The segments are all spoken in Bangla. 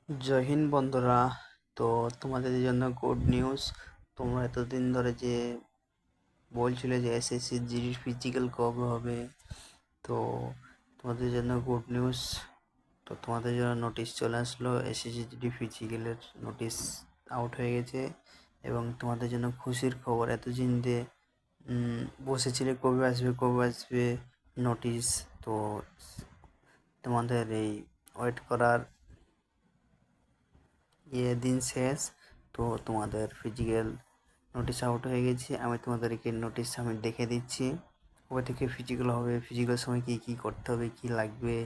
জয় হিন্দ বন্ধুরা। তো তোমাদের জন্য গুড নিউজ। তোমরা এতদিন ধরে যে বলছিলে যে এসএসসি জিডির ফিজিক্যাল কবে হবে, তো তোমাদের জন্য গুড নিউজ। তো তোমাদের জন্য নোটিশ চলে আসলো, এসএসসি জিডি ফিজিক্যালের নোটিশ আউট হয়ে গেছে। এবং তোমাদের জন্য খুশির খবর, এতদিন যে বসেছিলে কবে আসবে নোটিশ, তো তোমাদের এই ওয়েট করার দিন শেষ। তো তোমাদের ফিজিক্যাল নোটিশ আউট হয়ে গেছে। আমি তোমাদেরকে নোটিশ আমি দেখে দিচ্ছি কবে থেকে ফিজিক্যাল হবে, ফিজিক্যাল সময় কী কী করতে হবে, কী লাগবে,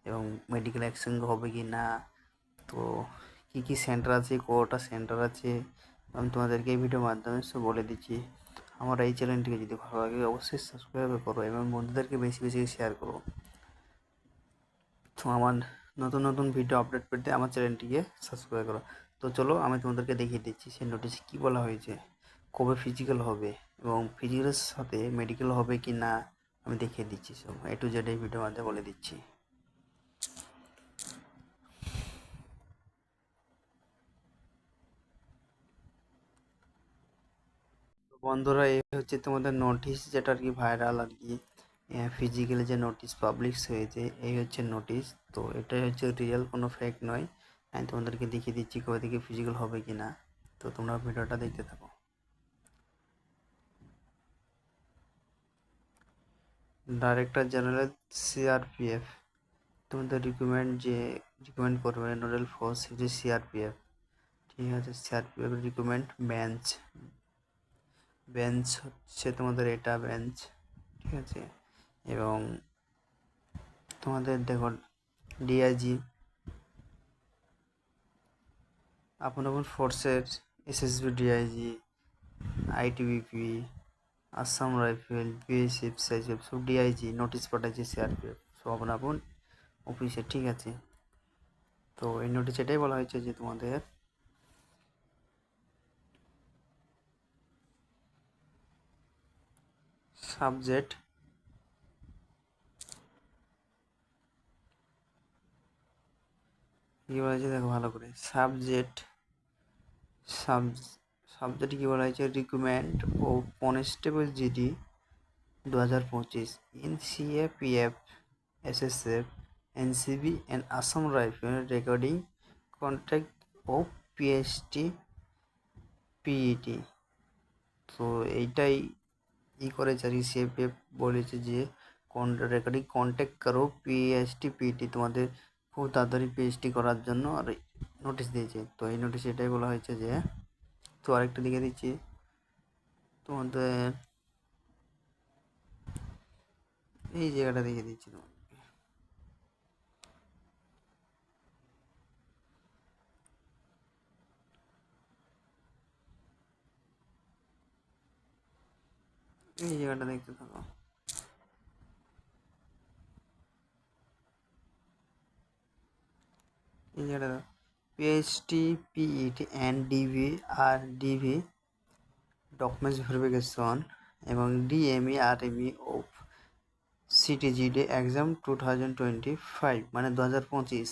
এবং মেডিকেল একসঙ্গে হবে কি না, তো কী কী সেন্টার আছে, কটা সেন্টার আছে, আমি তোমাদেরকে এই ভিডিওর মাধ্যমে সব বলে দিচ্ছি। আমার এই চ্যানেলটিকে যদি ভালো লাগে অবশ্যই সাবস্ক্রাইব করো এবং বন্ধুদেরকে বেশি বেশি শেয়ার করো। তো আমার নতুন নতুন ভিডিও আপডেট পেতে আমার চ্যানেলটিকে সাবস্ক্রাইব করো। তো চলো আমি তোমাদেরকে দেখিয়ে দিচ্ছি সেই নোটিশে কী বলা হয়েছে, কবে ফিজিক্যাল হবে এবং ফিজিক্যালের সাথে মেডিকেল হবে কি না আমি দেখিয়ে দিচ্ছি। সব A to Z এই ভিডিওর মাধ্যমে বলে দিচ্ছি। তো বন্ধুরা, এই হচ্ছে তোমাদের নোটিশ, যেটা আর কি ভাইরাল আর কি ফিজিক্যালে যে নোটিশ পাবলিশ হয়েছে, এই হচ্ছে নোটিশ। তো এটাই হচ্ছে রিয়েল, কোনো ফেক নয়। আমি তোমাদেরকে দেখিয়ে দিচ্ছি কবে থেকে ফিজিক্যাল হবে কি না। তো তোমরা ভিডিওটা দেখতে থাকো। ডাইরেক্টর জেনারেল সিআরপিএফ, তোমাদের রিকমেন্ড করবে নোডাল ফোর্স হচ্ছে সিআরপিএফ। ঠিক আছে, সিআরপিএফ রিকমেন্ড বেঞ্চ। বেঞ্চ হচ্ছে তোমাদের এটা বেঞ্চ। ঠিক আছে, এবং তোমাদের দেখো ডিআইজি আপন আপন ফোর্সের SSB DIG, ITBP, Assam rifle, BSF, CISF সব ডিআইজি নোটিশ পাঠাইছে সিআরপিএফ সব আপন আপন অফিসে। ঠিক আছে, তো এই নোটিশ এটাই বলা হয়েছে যে তোমাদের সাবজেক্ট কী বলা হয়েছে দেখো ভালো করে। সাবজেক্ট কী বলা হয়েছে, recruitment of constable GD 2025 in CAPF, SSF, NCB and Assam rifle recording contract of PST PET. তো এইটাই করেছে আর কি, সিএপিএফ বলেছে যে রেকর্ডিং কন্ট্যাক্ট করো পিএসটি পিইটি, তোমাদের খুব তাড়াতাড়ি পিএইচডি করার জন্য আর নোটিশ দিয়েছে। তো এই নোটিশ এটাই বলা হয়েছে যে, তো আরেকটা দিকে দিচ্ছি তোমাদের, এই জায়গাটা দেখে দিচ্ছি তোমার, এই জায়গাটা দেখতে থাকো। এই জায়গাটা পিএইচডি পিইটি অ্যান্ড ডিভি আর ডিভি ডকুমেন্টস ভেরিফিকেশন এবং DME RME of CTGD exam 2025 মানে 2025।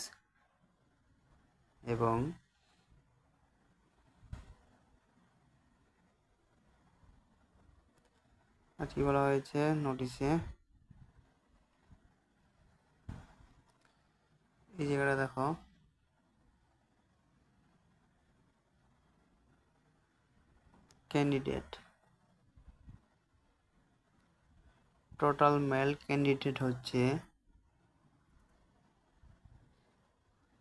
এবং আর কি বলা হয়েছে নোটিশে, এই জায়গাটা দেখো, ক্যান্ডিডেট টোটাল মেল ক্যান্ডিডেট হচ্ছে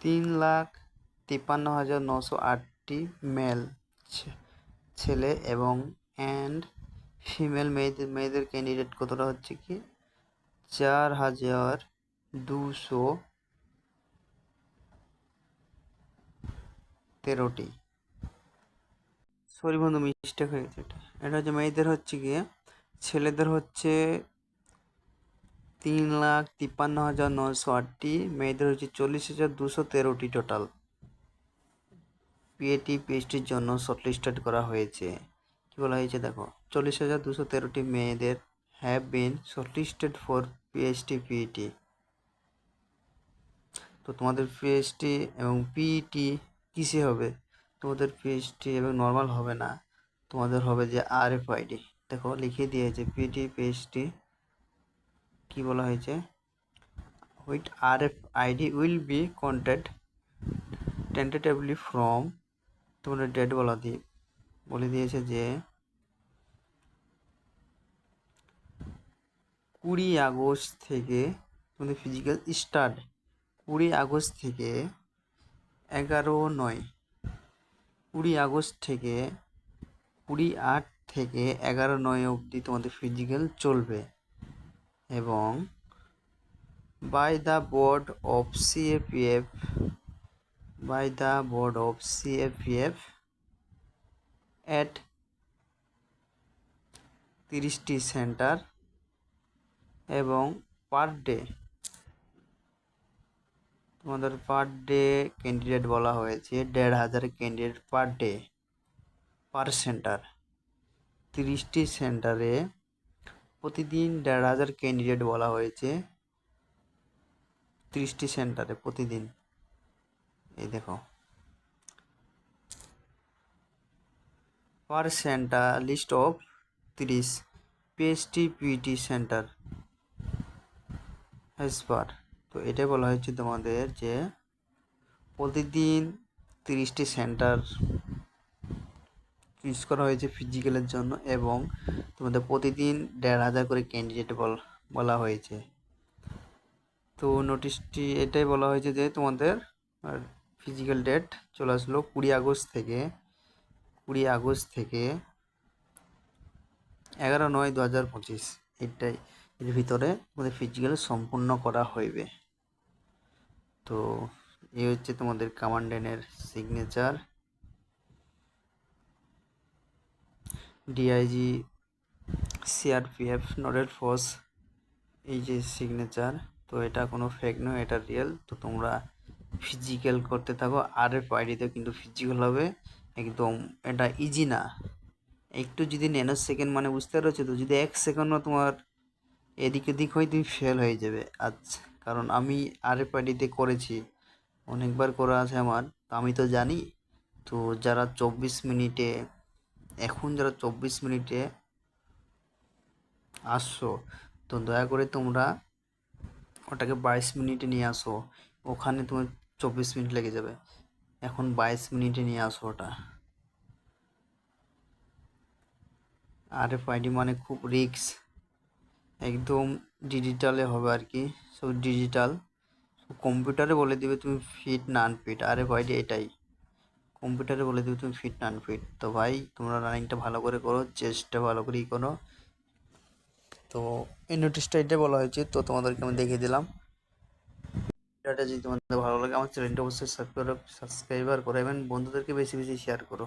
3,53,908টি মেল ছেলে, এবং অ্যান্ড ফিমেল মেয়েদের ক্যান্ডিডেট কতটা হচ্ছে কি 4,213টি। সরি বন্ধু, মিস্টেক হয়ে গেছে। এটা হচ্ছে মেয়েদের হচ্ছে গিয়ে, ছেলেদের হচ্ছে 3,53,908টি, মেয়েদের হচ্ছে 40,213টি টোটাল পিএটি পিএইচডির জন্য শর্টলিস্টেড করা হয়েছে। কি বলা হয়েছে দেখো, 40,213টি মেয়েদের have been shortlisted for PhD PET. তো তো তোমাদের পিএইচডি এবং পিইটি কিসে হবে? তোমাদের পিএইচডি এবং নর্মাল হবে না, তোমাদের হবে যে আরএফআইডি। দেখো লিখে দিয়েছে পিইটি পিএইচডি কি বলা হয়েছে, with RFID will be contact tentatively from, তোমাদের ডেট বলে দিয়েছে যে 20 আগস্ট থেকে তোমাদের ফিজিক্যাল স্টার্ট, 20 আগস্ট থেকে 11/9, 20 আগস্ট থেকে 20/8 থেকে 11/9 অবধি তোমাদের ফিজিক্যাল চলবে। এবং by the board of CAPF, by the board of CAPF at 30টি সেন্টার, এবং পার ডে তোমাদের পার ডে ক্যান্ডিডেট বলা হয়েছে 1,500 candidate per day per centre. 30টি সেন্টারে প্রতিদিন 1,500 ক্যান্ডিডেট বলা হয়েছে 30টি সেন্টারে প্রতিদিন। এই দেখো per centre list of 30 PhD PET centre as per. তো এটাই বলা হয়েছে তোমাদের যে প্রতিদিন 30টি সেন্টার চুজ করা হয়েছে ফিজিক্যালের জন্য, এবং তোমাদের প্রতিদিন 1,500 করে ক্যান্ডিডেট বলা হয়েছে। তো নোটিশটি এটাই বলা হয়েছে যে তোমাদের ফিজিক্যাল ডেট চলে আসলো 20 আগস্ট থেকে 11/9/2025, এটাই এর ভিতরে তোমাদের ফিজিক্যাল সম্পূর্ণ করা হইবে। তো এই হচ্ছে তোমাদের কমান্ডেন্টের signature, DIG CRPF nodal force, এই যে সিগনেচার। তো এটা কোনো ফেক নয়, এটা রিয়েল। তো তোমরা ফিজিক্যাল করতে থাকো, আরএফআইডিতে কিন্তু ফিজিক্যাল হবে একদম। এটা ইজি না, একটু যদি ন্যানো সেকেন্ড মানে বুঝতে পারছো তো, যদি 1 সেকেন্ডও তোমার এদিক ওদিক হয় তুমি ফেল হয়ে যাবে। আচ্ছা, কারণ আমি আরএফআইডিতে করেছি, অনেকবার করা আছে আমার, তো আমি তো জানি। তো যারা 24 মিনিটে, এখন যারা 24 মিনিটে আসছো, তো দয়া করে তোমরা ওটাকে 22 মিনিটে নিয়ে আসো। ওখানে তোমার 24 মিনিট লেগে যাবে, এখন 22 মিনিটে নিয়ে আসো ওটা। আরএফআইডি মানে খুব রিস্ক, একদম ডিজিটালে হবে আর কি, সব ডিজিটাল। কম্পিউটারে বলে দিবে তুমি ফিট না আনফিট, আরএফআইডি এটাই, কম্পিউটারে বলে দিবে তুমি ফিট না আনফিট। তো ভাই তোমরা রানিংটা ভালো করে করো, চেষ্টা ভালো করেই করো। তো এই নোটিশটা এটাই বলা হয়েছে, তো তোমাদেরকে আমি দেখিয়ে দিলাম। ভিডিওটা যদি তোমাদের ভালো লাগে আমার চ্যানেলটা অবশ্যই সাবস্ক্রাইবার করো, এবং বন্ধুদেরকে বেশি বেশি শেয়ার করো।